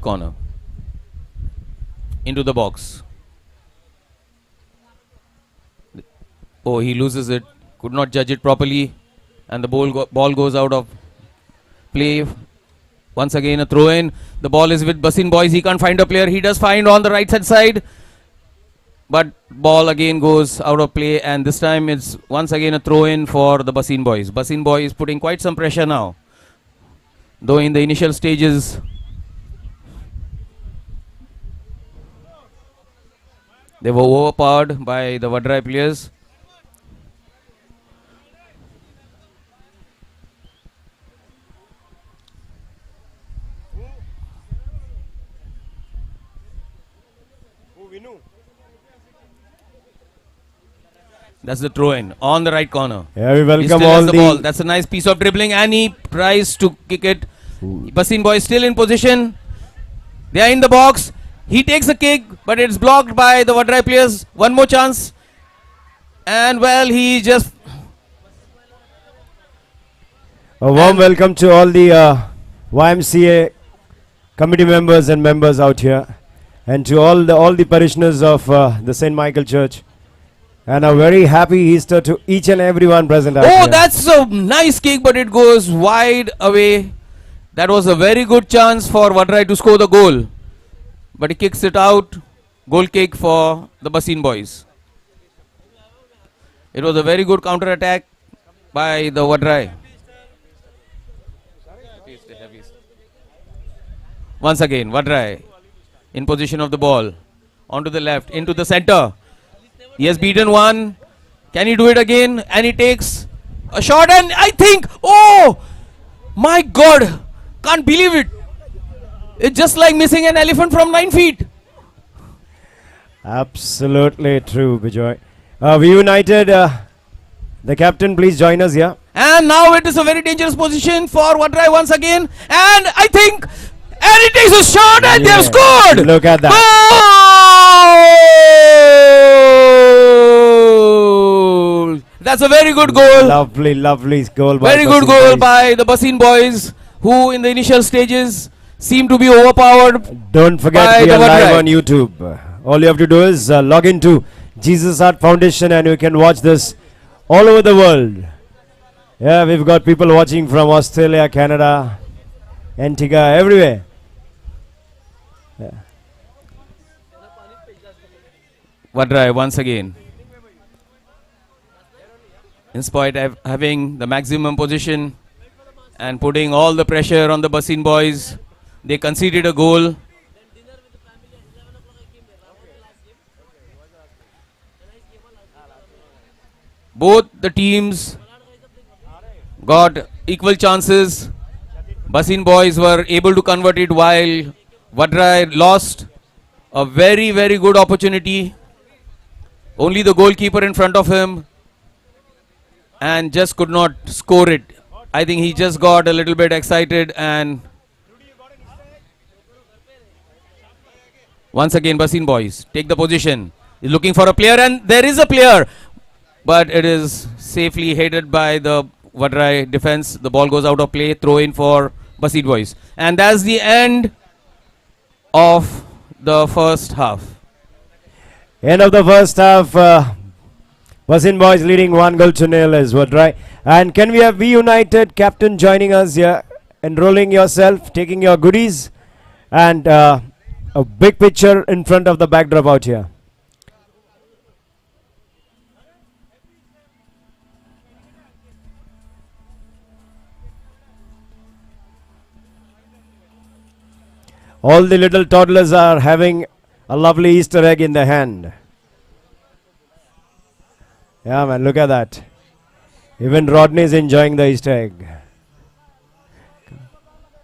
corner into the box. Oh, he loses it. Could not judge it properly, and the ball goes out of play. Once again a throw in. The ball is with Basin Boys. He can't find a player. He does find on the right hand side, but ball again goes out of play, and this time it's once again a throw in for the Basin Boys. Basin Boys putting quite some pressure now, though in the initial stages they were overpowered by the Vadrai players. That's the throw in on the right corner. Yeah, we welcome He still all has the ball. That's a nice piece of dribbling, and he tries to kick it. Basin Boy still in position. They are in the box. He takes a kick, but it's blocked by the Vadrai players. One more chance, and well, he just A warm welcome to all the YMCA committee members and members out here, and to all the parishioners of the St. Michael Church. And a very happy Easter to each and everyone present out here. oh, that's a nice kick, but it goes wide away. That was a very good chance for Vadrai to score the goal, but he kicks it out. Goal kick for the Basin Boys. It was a very good counter attack by the Vadrai. Once again, Vadrai in position of the ball. Onto the left, into the center. He has beaten one. Can he do it again? And he takes a shot, and I think, oh my God, can't believe it. It's just like missing an elephant from 9 feet. Absolutely true, Bijoy. We united. The captain, please join us here. And now it is a very dangerous position for Vadrai once again. And I think, and he takes a shot, and they have scored. Look at that. Goal! That's a very good goal. Lovely, lovely goal. Very good goal by the Basin Boys, who in the initial stages seem to be overpowered. Don't forget by we are the live Vadrai. on YouTube. All you have to do is log into Jesus Art Foundation, and you can watch this all over the world. Yeah, we've got people watching from Australia, Canada, Antigua, everywhere. Yeah. Vadrai once again. In spite of having the maximum position and putting all the pressure on the Basin Boys, they conceded a goal. Both the teams got equal chances. Basin Boys were able to convert it, while Vadrai lost a very, very good opportunity. Only the goalkeeper in front of him, and just could not score it. I think he just got a little bit excited, and once again Basin Boys take the position. He's looking for a player, and there is a player, but it is safely headed by the Vadrai defense. The ball goes out of play. Throw in for Basin Boys, and that's the end of the first half. End of the first half. Basin Boys leading 1-0 is what, right? And can we have V United captain joining us here, enrolling yourself, taking your goodies, and a big picture in front of the backdrop out here. All the little toddlers are having a lovely Easter egg in their hand. Yeah, man, look at that. Even Rodney is enjoying the Easter egg.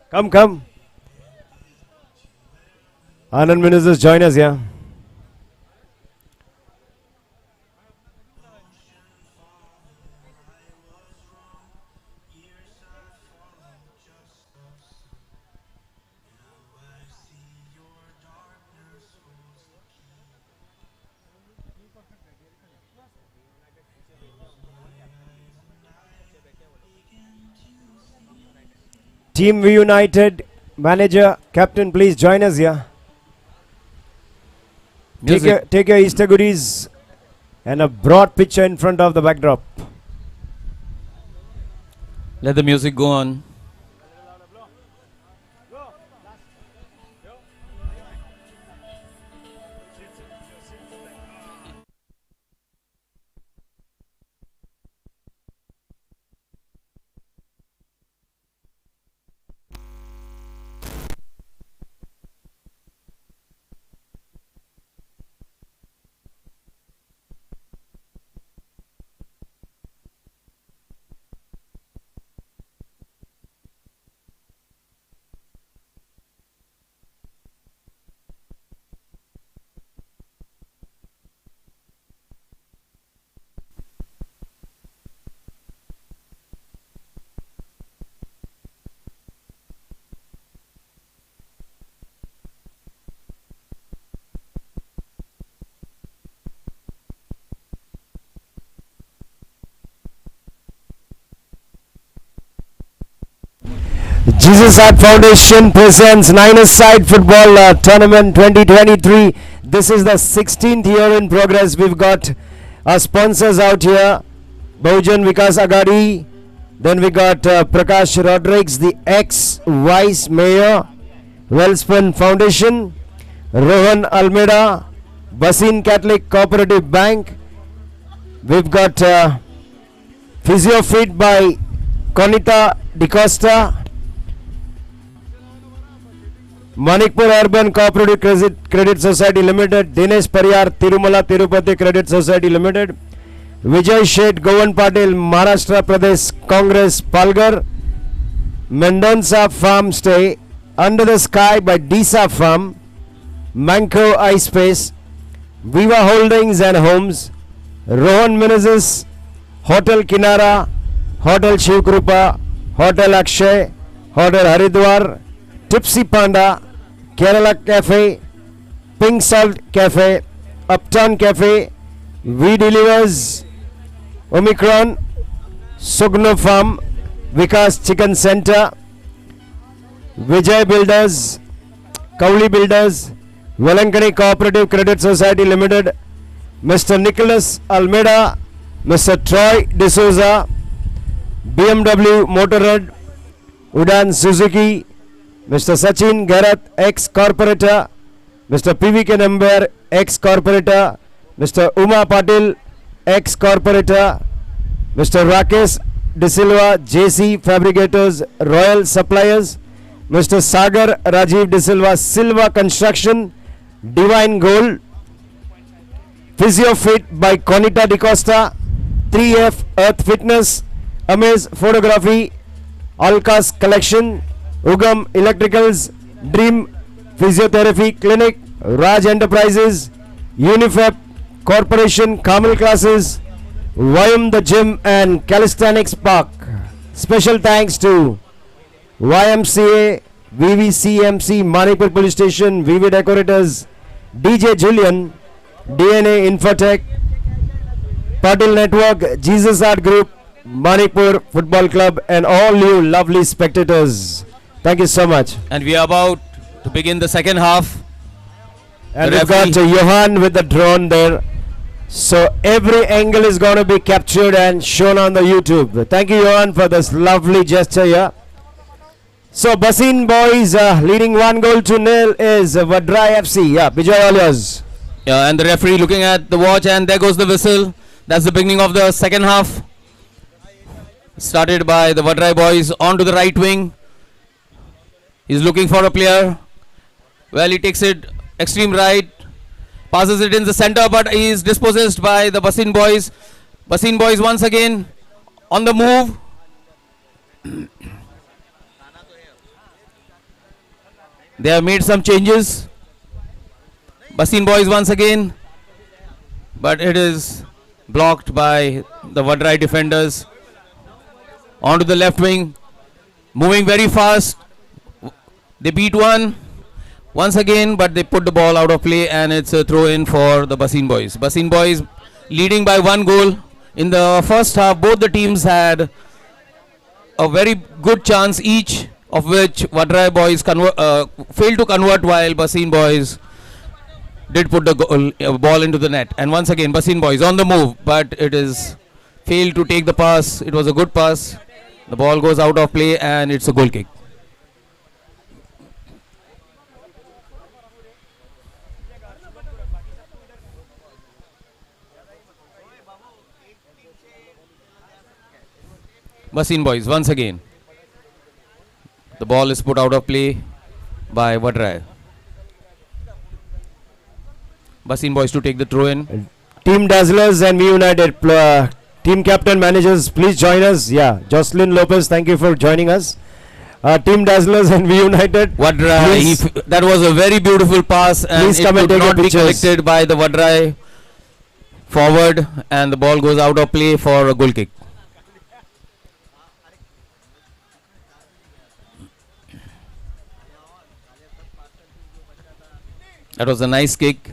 Come, come. Anand Ministers, join us here. Team V United manager, captain, please join us here. Music. Take your Easter goodies and a broad picture in front of the backdrop. Let the music go on. Jesus Art Foundation presents Nine-a-Side Football Tournament 2023. This is the 16th year in progress. We've got our sponsors out here, Bahujan Vikas Agadi. Then we got Prakash Rodrigues, the ex-Vice Mayor, Wellspun Foundation, Rohan Almeida, Basin Catholic Cooperative Bank. We've got PhysioFit by Conita DeCosta, Manikpur Urban Cooperative Credit Society Limited, Dinesh Pariyar Tirumala Tirupati Credit Society Limited, Vijay Sheth Govan Patil Maharashtra Pradesh Congress Palghar, Mendonca Farm Stay, Under the Sky by Disa Farm, Manco iSpace, Viva Holdings and Homes, Rohan Menezes, Hotel Kinara, Hotel Shivkrupa, Hotel Akshay, Hotel Haridwar, Tipsy Panda, Kerala Cafe, Pink Salt Cafe, Uptown Cafe, We Delivers, Omicron, Sugno Farm, Vikas Chicken Center, Vijay Builders, Kauli Builders, Velankani Cooperative Credit Society Limited, Mr. Nicholas Almeida, Mr. Troy D'Souza, BMW Motorrad, Udan Suzuki, Mr. Sachin Garath, ex-corporator, Mr. PVK Namber, ex-corporator, Mr. Uma Patil, ex-corporator, Mr. Rakesh De Silva, JC Fabricators, Royal Suppliers, Mr. Sagar Rajiv De Silva, Silva Construction, Divine Gold, PhysioFit by Conita DeCosta, 3F Earth Fitness, Amaze Photography, Alkas Collection, Ugam Electricals, Dream Physiotherapy Clinic, Raj Enterprises, Unifep Corporation, Carmel Classes, Vyam the Gym and Calisthenics Park. Special thanks to YMCA, VVCMC, Manipur Police Station, VV Decorators, DJ Julian, DNA Infotech, Patil Network, Jesus Art Group, Manipur Football Club, and all you lovely spectators. Thank you so much. And we are about to begin the second half. And The we've got referee- Johan with the drone there. So every angle is going to be captured and shown on the YouTube. Thank you, Johan, for this lovely gesture here. So Basin boys leading 1-0 is Vadrai FC. Yeah, Bijay, all yours. Yeah, and the referee looking at the watch, and there goes the whistle. That's the beginning of the second half. Started by the Vadrai boys onto the right wing. He's looking for a player. Well, he takes it extreme right, passes it in the center, but he is dispossessed by the Basin boys. Basin boys once again on the move. They have made some changes. Basin boys once again, but it is blocked by the Vadrai defenders. Onto the left wing, moving very fast. They beat one once again, but they put the ball out of play, and it's a throw in for the Basin boys. Basin boys leading by 1 goal. In the first half, both the teams had a very good chance each of which Vadrai boys failed to convert, while Basin boys did put the ball into the net. And once again, Basin boys on the move, but it is failed to take the pass. It was a good pass. The ball goes out of play and it's a goal kick. Basin boys once again. The ball is put out of play by Vadrai. Basin boys to take the throw in. Team Dazzlers and V United team captain managers, please join us. Yeah, Jocelyn Lopez, thank you for joining us. Team Dazzlers and V United. Vadrai, that was a very beautiful pass, and Please it come and could take your not be pictures. collected by the Vadrai forward, and the ball goes out of play for a goal kick. That was a nice kick.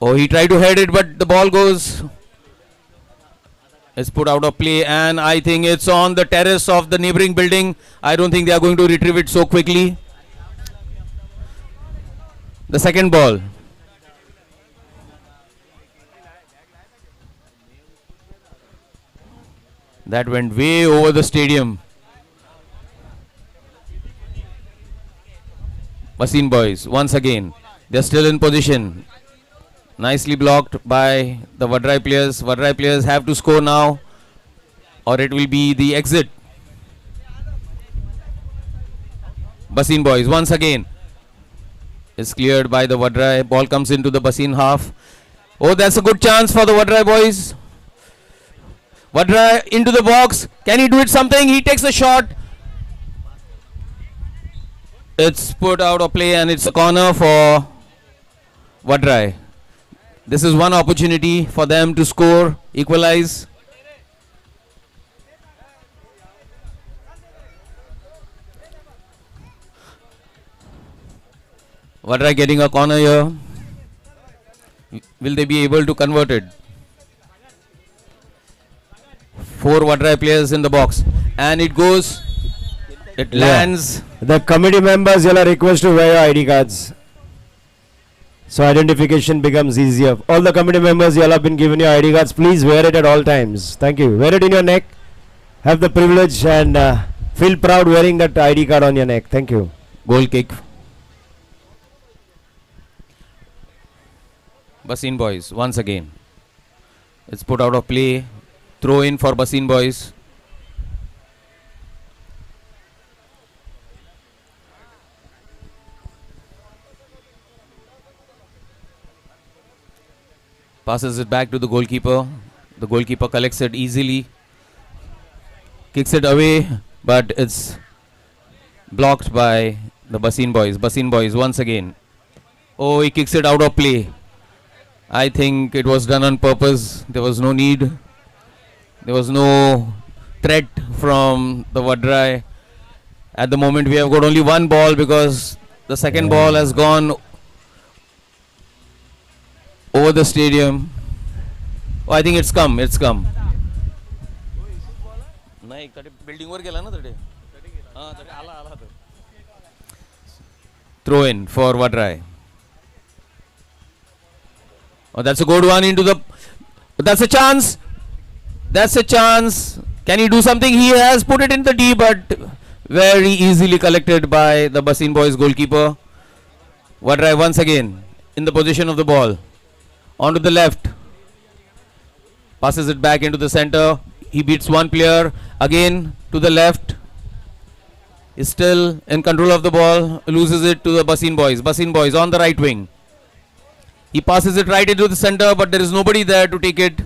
Oh, he tried to head it, but the ball goes. It's put out of play, and I think it's on the terrace of the neighboring building. I don't think they are going to retrieve it so quickly. The second ball. That went way over the stadium. Basin boys once again. They're still in position. Nicely blocked by the Vadrai players. Vadrai players have to score now, or it will be the exit. Basin boys once again. Is cleared by the Vadrai. Ball comes into the Basin half. Oh, that's a good chance for the Vadrai boys. Vadrai into the box. Can he do it something? He takes a shot. It's put out of play, and it's a corner for Vadrai. This is one opportunity for them to score, equalize. Vadrai getting a corner here. Will they be able to convert it? 4 Vadrai players in the box, and it goes. It lands. The committee members, you'll are requested to wear your ID cards, so identification becomes easier. All the committee members, you all have been given your ID cards. Please wear it at all times. Thank you. Wear it in your neck. Have the privilege and feel proud wearing that ID card on your neck. Thank you. Goal kick. Basin boys once again. It's put out of play. Throw in for Basin boys. Passes it back to the goalkeeper. The goalkeeper collects it easily. Kicks it away, but it's blocked by the Basin boys. Basin boys once again. Oh, he kicks it out of play. I think it was done on purpose. There was no need. There was no threat from the Vadrai. At the moment, we have got only one ball because the second ball has gone over the stadium. Oh, I think it's come. It's come. Throw in for Vadrai. Oh, that's a good one into the. That's a chance. That's a chance. Can he do something? He has put it in the D, but very easily collected by the Basin boys goalkeeper. Vadrai once again in the position of the ball. Onto the left. Passes it back into the center. He beats one player. Again to the left. Is still in control of the ball. Loses it to the Basin boys. Basin boys on the right wing. He passes it right into the center, but there is nobody there to take it.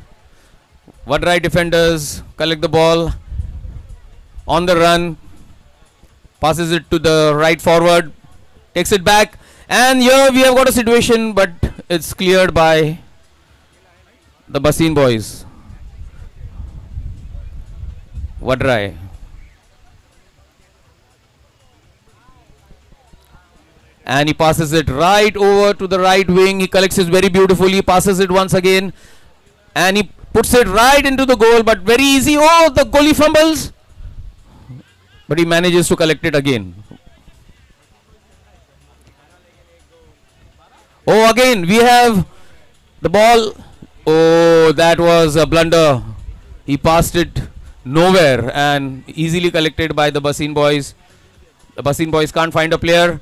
Vadrai defenders collect the ball. On the run. Passes it to the right forward. Takes it back. And here we have got a situation, but it's cleared by the Basin boys. Vadrai. And he passes it right over to the right wing. He collects it very beautifully. Passes it once again. And he puts it right into the goal, but very easy. Oh, the goalie fumbles. but he manages to collect it again. Oh, again we have the ball. Oh, that was a blunder. He passed it nowhere and easily collected by the Basin boys. The Basin boys can't find a player.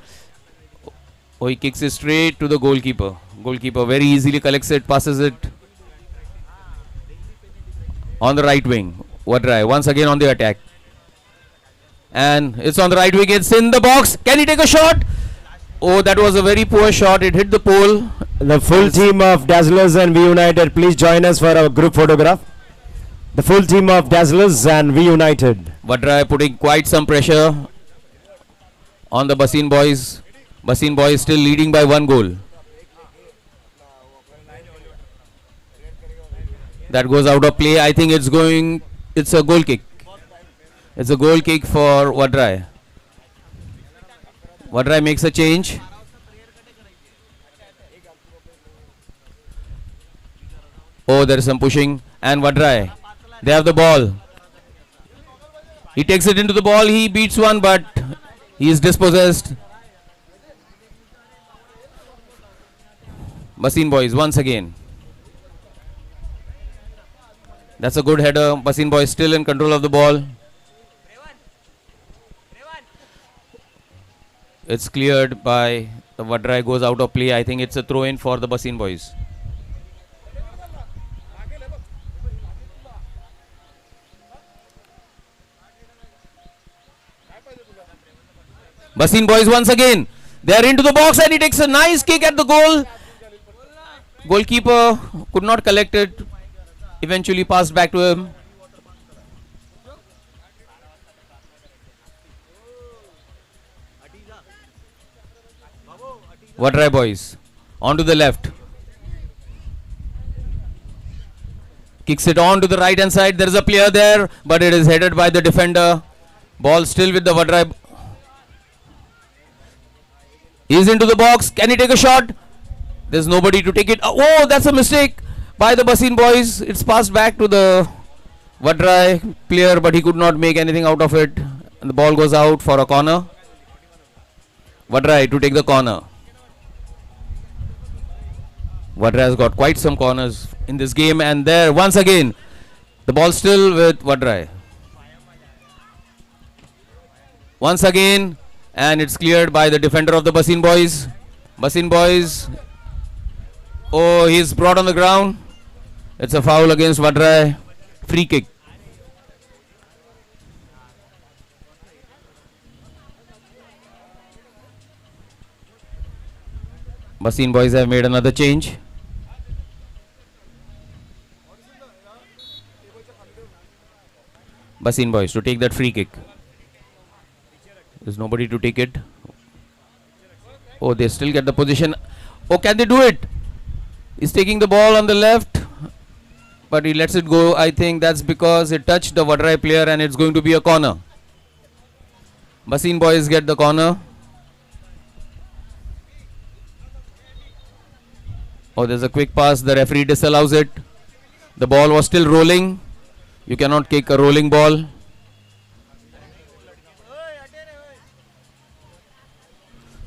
Oh, he kicks it straight to the goalkeeper. Goalkeeper very easily collects it, passes it on the right wing. Vadrai once again on the attack. And it's on the right wing. It's in the box. Can he take a shot? Oh, that was a very poor shot. It hit the pole. The full team of Dazzlers and V United, please join us for a group photograph. The full team of Dazzlers and V United. Vadrai putting quite some pressure on the Basin boys. Basin boys still leading by 1 goal. That goes out of play. I think it's a goal kick. It's a goal kick for Vadrai. Vadrai makes a change. Oh, there is some pushing. And Vadrai, they have the ball. He takes it into the ball. He beats one, but he is dispossessed. Basin boys once again. That's a good header. Basin boys still in control of the ball. It's cleared by the Vadrai, goes out of play. I think it's a throw in for the Basin boys. Basin boys once again. They are into the box and he takes a nice kick at the goal. Goalkeeper could not collect it. Eventually passed back to him. Vadrai boys onto the left. Kicks it on to the right hand side. There is a player there, but it is headed by the defender. Ball still with the Vadrai. He's into the box. Can he take a shot? There's nobody to take it. Oh, that's a mistake by the Basin boys. It's passed back to the Vadrai player, but he could not make anything out of it. And the ball goes out for a corner. Vadrai to take the corner. Vadrai has got quite some corners in this game, and there once again the ball still with Vadrai. Once again, and it's cleared by the defender of the Basin boys. Basin boys. Oh, he's brought on the ground. It's a foul against Vadrai. Free kick. Basin boys have made another change. Basin boys to take that free kick. There's nobody to take it. Oh, they still get the position. Oh, can they do it? He's taking the ball on the left, but he lets it go. I think that's because it touched the Vadrai player and it's going to be a corner. Basin boys get the corner. Oh, there's a quick pass. The referee disallows it. The ball was still rolling. You cannot kick a rolling ball.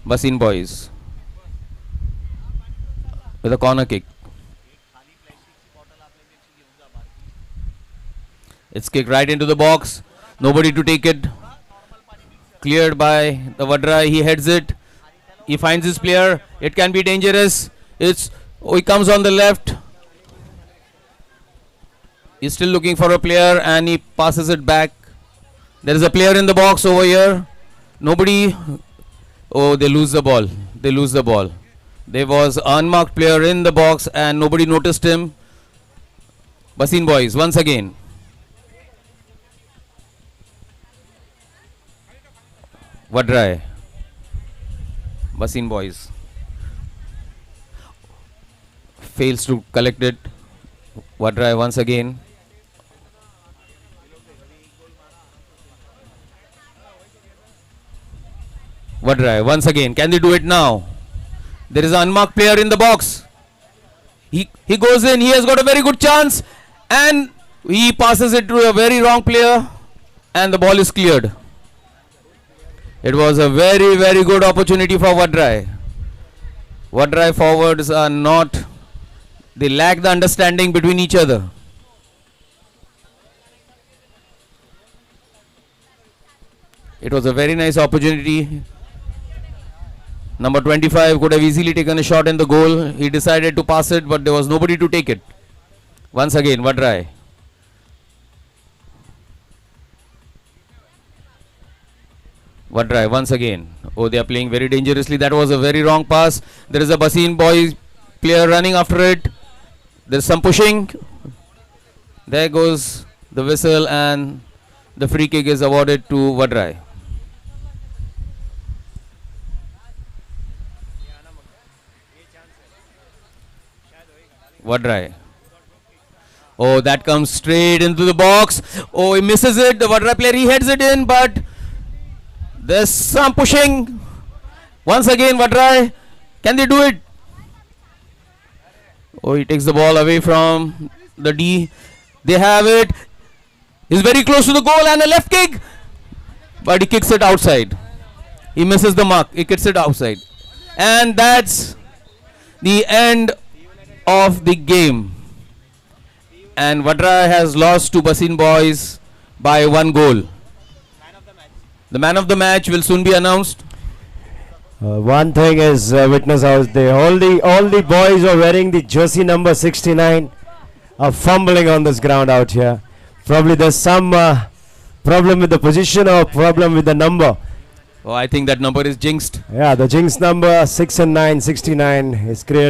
Basin boys with a corner kick. It's kicked right into the box. Nobody to take it. Cleared by the Vadrai. He heads it. He finds his player. It can be dangerous. He comes on the left. He's still looking for a player and he passes it back. There is a player in the box over here. Nobody. Oh, they lose the ball. They lose the ball. There was an unmarked player in the box and nobody noticed him. Basin boys once again. Vadrai. Basin boys. Fails to collect it. Vadrai once again. Vadrai once again. Can they do it now? There is an unmarked player in the box. He goes in. He has got a very good chance. And he passes it to a very wrong player. And the ball is cleared. It was a very, very good opportunity for Vadrai. Vadrai forwards are not, they lack the understanding between each other. It was a very nice opportunity. Number 25 could have easily taken a shot in the goal. He decided to pass it, but there was nobody to take it. Once again, Vadrai. Vadrai once again. Oh, they are playing very dangerously. That was a very wrong pass. There is a Basin boys player running after it. There's some pushing. There goes the whistle and the free kick is awarded to Vadrai. Vadrai. Oh, that comes straight into the box. Oh, he misses it. The Vadrai player, he heads it in, but there's some pushing. Once again, Vadrai. Can they do it? Oh, he takes the ball away from the D. They have it. He's very close to the goal and a left kick. But he kicks it outside. He misses the mark. He kicks it outside. And that's the end of the game. And Vadrai has lost to Basin boys by 1 goal. The man of the match will soon be announced. One thing is witness out there. All the boys are wearing the jersey number 69 are fumbling on this ground out here. Probably there's some problem with the position or problem with the number. Oh, I think that number is jinxed. Yeah, the jinx number 6 and 9, 69 is created.